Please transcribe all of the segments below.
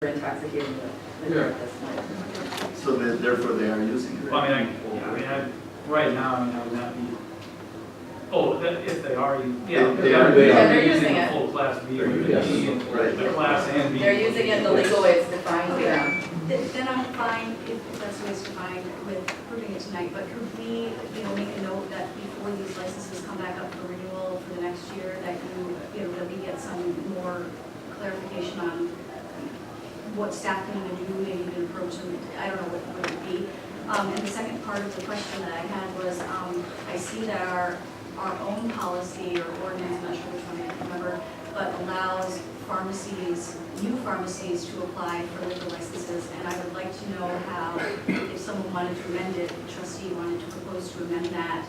intoxicating liquor at this point. So therefore they are using it. Well, right now, I would not be, if they are, they're using a it. full class B or B, Right. the class and B. They're using it the legal way it's defined for them. Then I'm fine, if that's the way it's defined, with approving it tonight, but could we, make a note that before these licenses come back up for renewal for the next year, that that we get some more clarification on what staff can even do, maybe even approach them, I don't know what it would be. And the second part of the question that I had was, I see that our own policy or ordinance, I'm not sure which one, I can't remember, but allows pharmacies, new pharmacies to apply for liquor licenses, and I would like to know how, if someone wanted to amend it, the trustee wanted to propose to amend that,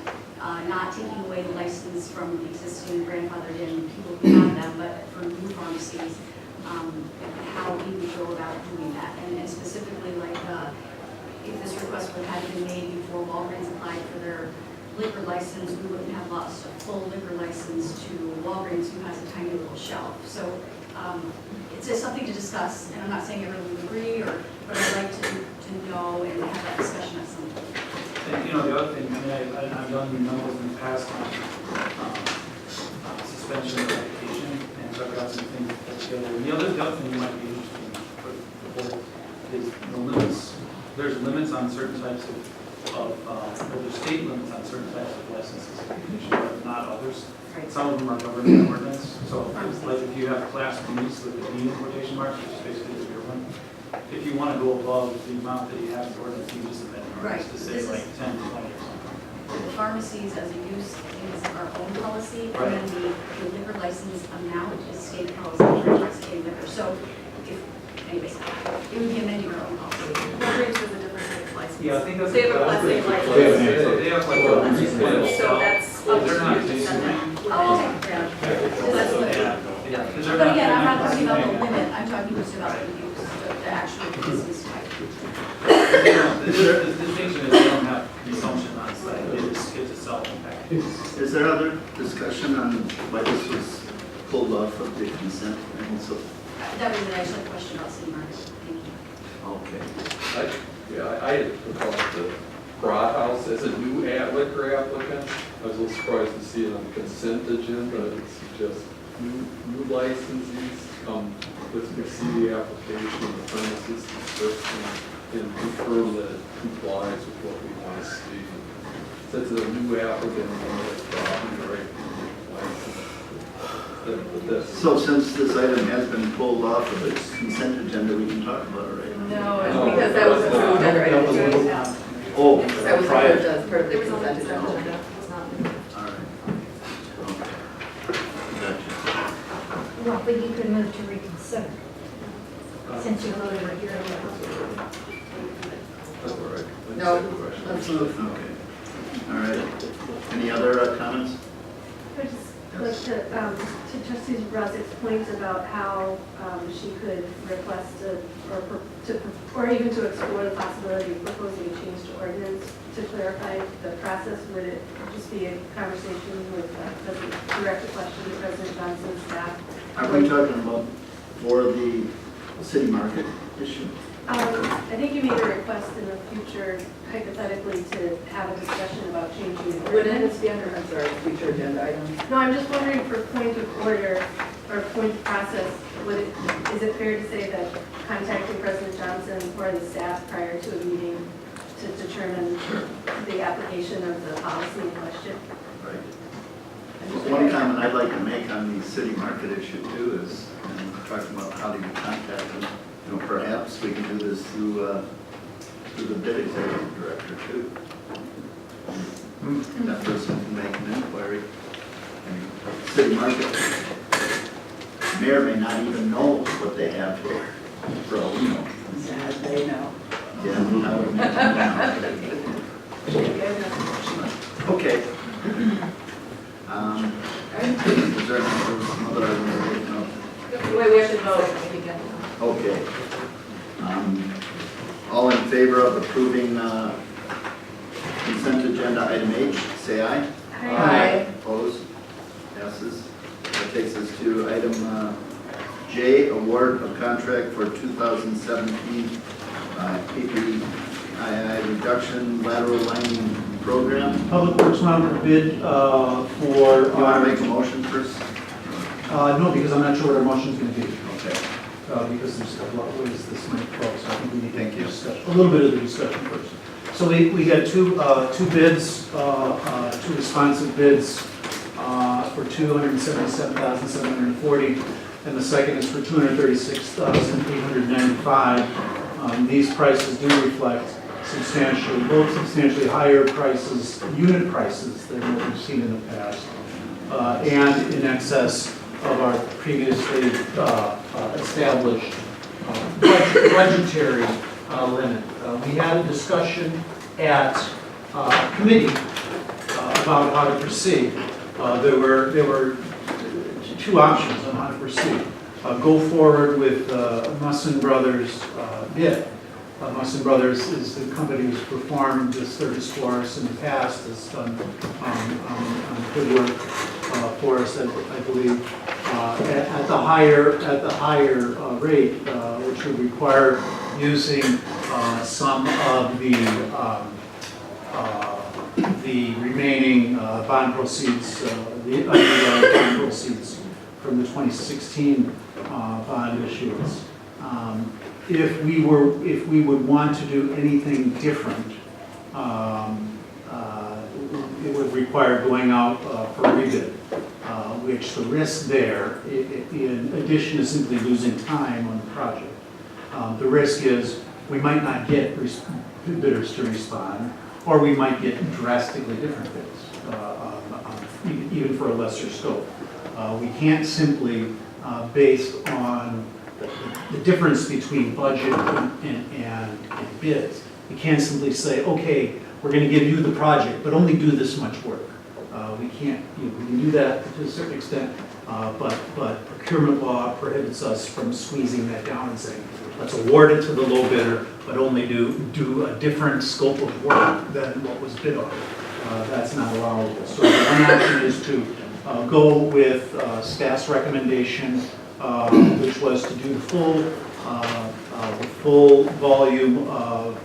not taking away the license from the existing grandfathered in people who have them, but for new pharmacies, how we would go about doing that, and specifically like if this request would have been made before Walgreens applied for their liquor license, we wouldn't have lost a full liquor license to Walgreens, who has a tiny little shelf. So it's just something to discuss, and I'm not saying everyone would agree, but I'd like to know and have that discussion at some point. And the other thing, I've done memos in the past on suspension of application, and so I've got some things put together. And the other thing might be interesting for the board is the limits. There's limits on certain types there's state limits on certain types of licenses, but not others. Right. Some of them are governed by ordinance. So it's like if you have class B's with the B in quotation marks, which is basically the beer one, if you want to go above the amount that you have in ordinance, you just amend the ordinance Right. to say like 10, 20 or something. The pharmacies as a use is our own policy, Right. and then the liquor license amount is state policy for intoxicating liquor. So anyways, it would be amending our own policy. Walgreens is a different type of license. Yeah, I think that's. They have a class A license. So they have like So that's. they're not using Oh, okay. Yeah. That's what- Yeah. But again, I'm not talking about the limit, I'm talking just about the use, the actual business type. The distinction is they don't have consumption on site, it's a self-impact. Is there other discussion on why this was pulled off of the consent? And so, That was an excellent question about city market. Thank you. okay. I had proposed the Broad House as a new liquor applicant. I was a little surprised to see it on the consent agenda. It suggests new licensees come with see the application of the premises description and confirm that it complies with what we want to see. Since it's a new applicant, it's probably right license. So since this item has been pulled off of its consent agenda, we can talk about it, right? No, it's because that was approved under That was anything. approved. Oh, That was prior. approved as part of the It was on the consent consent agenda. agenda, it was not. All right. Okay. Gotcha. Well, but you could move to reconsider, since you voted for your That's all right. No. That's the question. Let's move. Okay. All right. Any other comments? I just like to Trustee Brazik's point about how she could request or even to explore the possibility of proposing a change to ordinance to clarify the process. Would it just be a conversation with, direct a question to President Johnson's staff? Are we talking about for the city market issue? I think you made a request in the future, hypothetically, to have a discussion about changing the Wouldn't ordinance. this be under, I'm sorry, future agenda items? No, I'm just wondering for point of order or point of process, is it fair to say that contacting President Johnson or the staff prior to a meeting to determine the application of the policy in question? Right. One comment I'd like to make on the city market issue too is talking about how do you contact them. Perhaps we can do this through the bid executive director too. That person can make an inquiry. And city market may or may not even know what they have here, for all we know. Yeah, they know. Yeah, I would imagine now. Okay. Is there some other items? Wait, we should vote. Okay. All in favor of approving consent agenda item H, say aye. Aye. Opposed? Passes. That takes us to item J, award of contract for 2017 APII reduction lateral lining program. Public Works went out for bid for. You want to make a motion first? No, because I'm not sure what our motion's going to be. Okay. Because there's a lot of ways this might go, so I think we need Thank to you. discuss a little bit of the discussion first. So we got two bids, two responsive bids for $277,740, and the second is for $236,895. These prices do reflect both substantially higher prices, unit prices than what we've seen in the past, and in excess of our previously established budgetary limit. We had a discussion at committee about how to proceed. There were two options on how to proceed. Go forward with Musson Brothers bid. Musson Brothers is the company who's performed this service for us in the past, has done good work for us, I believe, at the higher rate, which would require using some of the remaining bond proceeds, the bond proceeds from the 2016 bond issuance. If we would want to do anything different, it would require going out for rebid, which the risk there, in addition to simply losing time on the project, the risk is we might not get bidders to respond, or we might get drastically different bids, even for a lesser scope. We can't simply, based on the difference between budget and bids, we can't simply say, okay, we're going to give you the project, but only do this much work. We can't, we can do that to a certain extent, but procurement law prohibits us from squeezing that down and saying, let's award it to the low bidder, but only do a different scope of work than what was bid on. That's not allowable. So one option is to go with staff's recommendation, which was to do the full volume of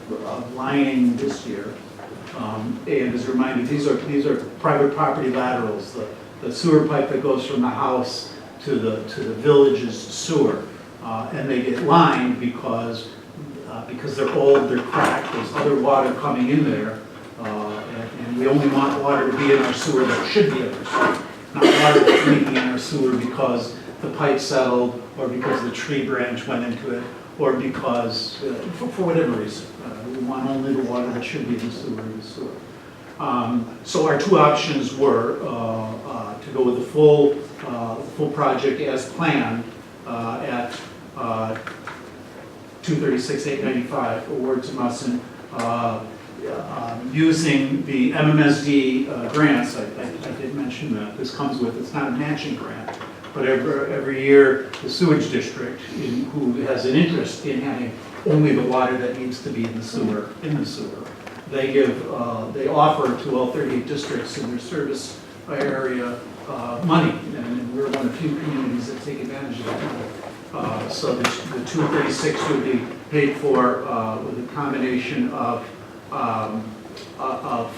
lining this year. And as a reminder, these are private property laterals, the sewer pipe that goes from the house to the village's sewer, and they get lined because they're old, they're cracked, there's other water coming in there, and we only want water to be in our sewer that should be in our sewer, not water that's leaking in our sewer because the pipe settled, or because the tree branch went into it, or because, for whatever reason, we want only the water that should be in the sewer. So our two options were to go with the full project as planned at $236,895, award to Musson, using the MMSD grants. I did mention that this comes with, it's not a matching grant, but every year the sewage district, who has an interest in having only the water that needs to be in the sewer, they offer to all 38 districts in their service area money, and we're one of the few communities that take advantage of that. So the 236 would be paid for with a combination of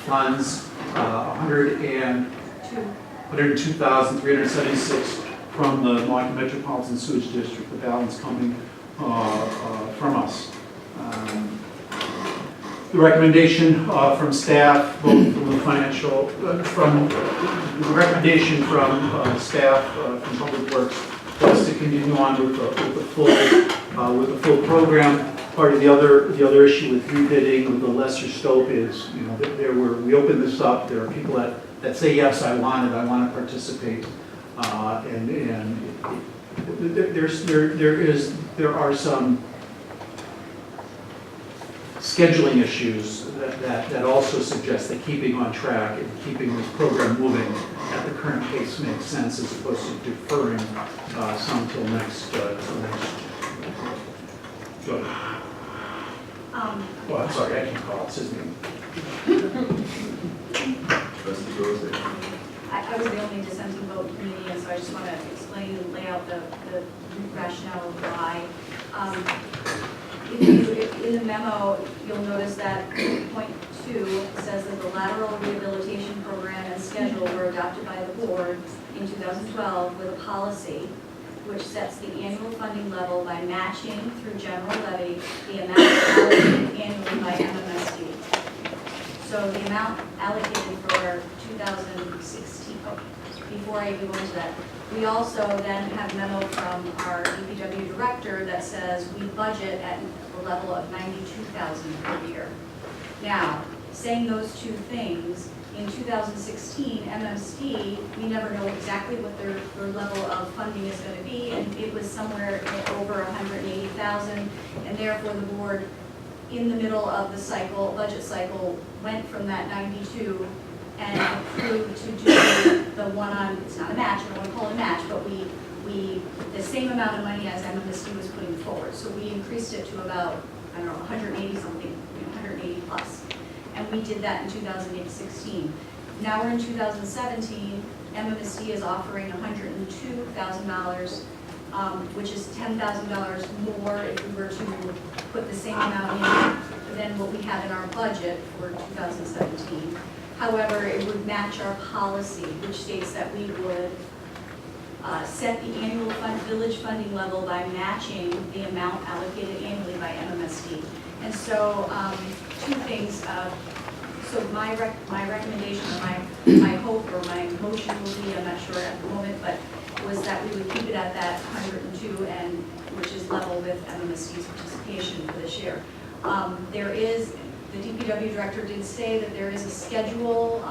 funds, 102,376 from the Milwaukee Metropolitan Sewage District, the balance coming from us. The recommendation from staff, both from the financial, from the recommendation from staff from Public Works was to continue on with the full program. Part of the other issue with rebidding with the lesser scope is, we opened this up. There are people that say yes, I want to participate, and there are some scheduling issues that also suggest that keeping on track and keeping this program moving at the current pace makes sense as opposed to deferring some till next. Go ahead. Well, I'm sorry, I can't call it. It's his name. Trustee Rose. I was the only dissenting vote in the meeting, so I just want to explain explain and lay out the rationale of why. In the memo, you'll notice that point 2 says that the lateral rehabilitation program and schedule were adopted by the board in 2012 with a policy which sets the annual funding level by matching through general levy the amount allocated annually by MMSD. So the amount allocated for 2016, before I even go into that, we also then have a memo from our DPW director that says we budget at the level of $92,000 per year. Now, saying those two things, in 2016, MMSD, we never know exactly what their level of funding is going to be, and it was somewhere over $180,000, and therefore the board, in the middle of the cycle, budget cycle, went from that 92 and approved to do the one on, it's not a match, I don't want to call it a match, but we the same amount of money as MMSD was putting forward. So we increased it to about, I don't know, 180 something, 180 plus. And we did that in 2016. Now we're in 2017, MMSD is offering $102,000, which is $10,000 more if we were to put the same amount in than what we have in our budget for 2017. However, it would match our policy, which states that we would set the annual village funding level by matching the amount allocated annually by MMSD. And so, two things. So my recommendation, or my hope, or my motion will be, I'm not sure at the moment, but was that we would keep it at that 102, and which is level with MMSD's participation for this year. There is, the DPW director did say that there is a schedule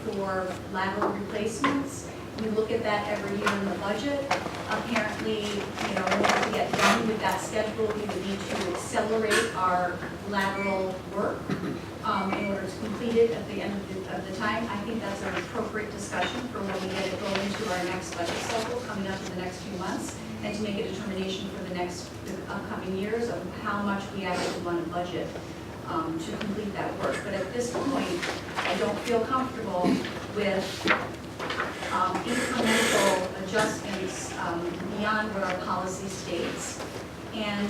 for lateral replacements. We look at that every year in the budget. Apparently, in order to get done with that schedule, we would need to accelerate our lateral work in order to complete it at the end of the time. I think that's an appropriate discussion for when we get it going into our next budget cycle coming up in the next few months, and to make a determination for the upcoming years of how much we actually want to budget to complete that work. But at this point, I don't feel comfortable with incremental adjustments beyond what our policy states, and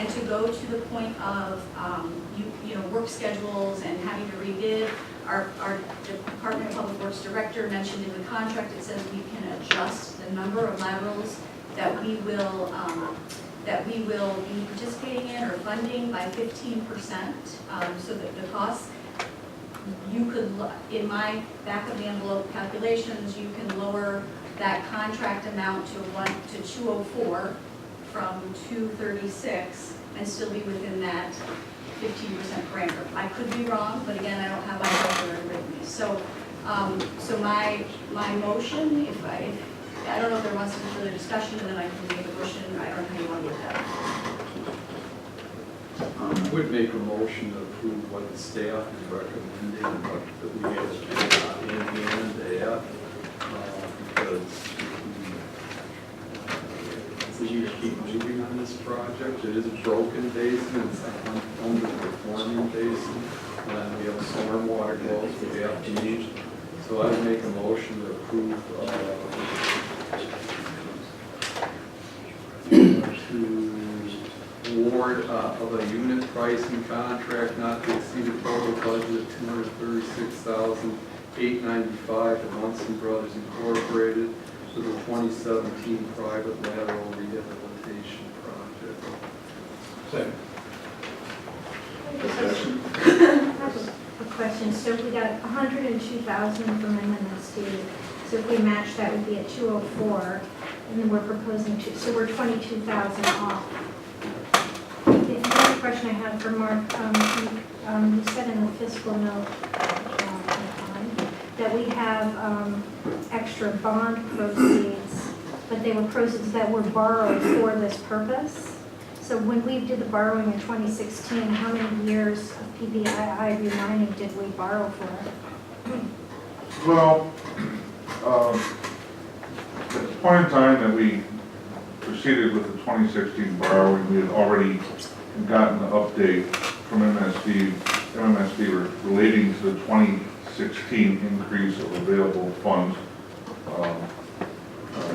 to go to the point of work schedules and having to rebid. Our Department of Public Works director mentioned in the contract, it says we can adjust the number of laterals that we will be participating in or funding by 15%, so that the costs, you could, in my back of the envelope calculations, you can lower that contract amount to 204 from 236 and still be within that 15% parameter. I could be wrong, but again, I don't have my calculator with me. So, so my motion, if I don't know if there wants to be further discussion, and then I can make a motion. I don't know how you want to do that. I would make a motion to approve what the staff is recommending, but that we have in hand that, because we need to keep moving on this project. It is a broken basin, it's an underperforming basin, and we have stormwater flows we have to meet. So I would make a motion to approve to award of a unit pricing contract not to exceed a total budget of $236,895 to Munson Brothers Incorporated for the 2017 private lateral rehabilitation project. Second. Discussion? I have a question. So we got $102,000 from MMSD. So if we match that, would be at 204, and then we're proposing so we're 22,000 off. The other question I have for Mark, you said in the fiscal note that we have extra bond proceeds, but they were proceeds that were borrowed for this purpose. So when we did the borrowing in 2016, how many years of PBI remining did we borrow for? Well, at the point in time that we proceeded with the 2016 borrowing, we had already gotten the update from MMSD relating to the 2016 increase of available funds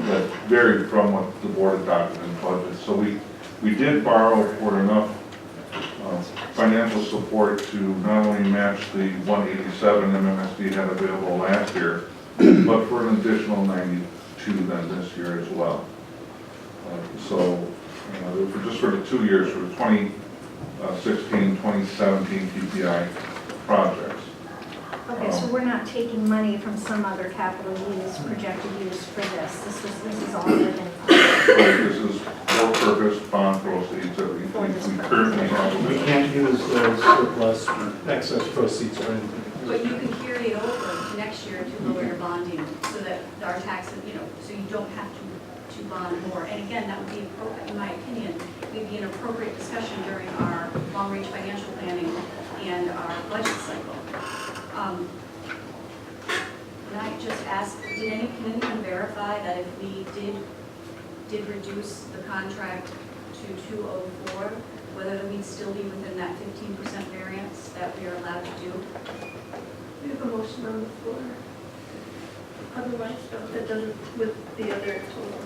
that varied from what the board adopted in budget. So we did borrow for enough financial support to not only match the 187 MMSD had available last year, but for an additional 92 then this year as well. So just for the 2 years, for the 2016, 2017 TPI projects. Okay, so we're not taking money from some other capital use, projected use for this. This is all within. Right, this is for purpose bond proceeds that we currently have. We can't use those surplus or excess proceeds or anything. But you can carry it over to next year to lower your bonding, so that our taxes, so you don't have to bond more. And again, that would be appropriate, in my opinion, would be an appropriate discussion during our long-range financial planning and our budget cycle. Can I just ask, can anyone verify that if we did reduce the contract to 204, whether we'd still be within that 15% variance that we are allowed to do? We have a motion on the floor. Otherwise, though, that doesn't, with the other total.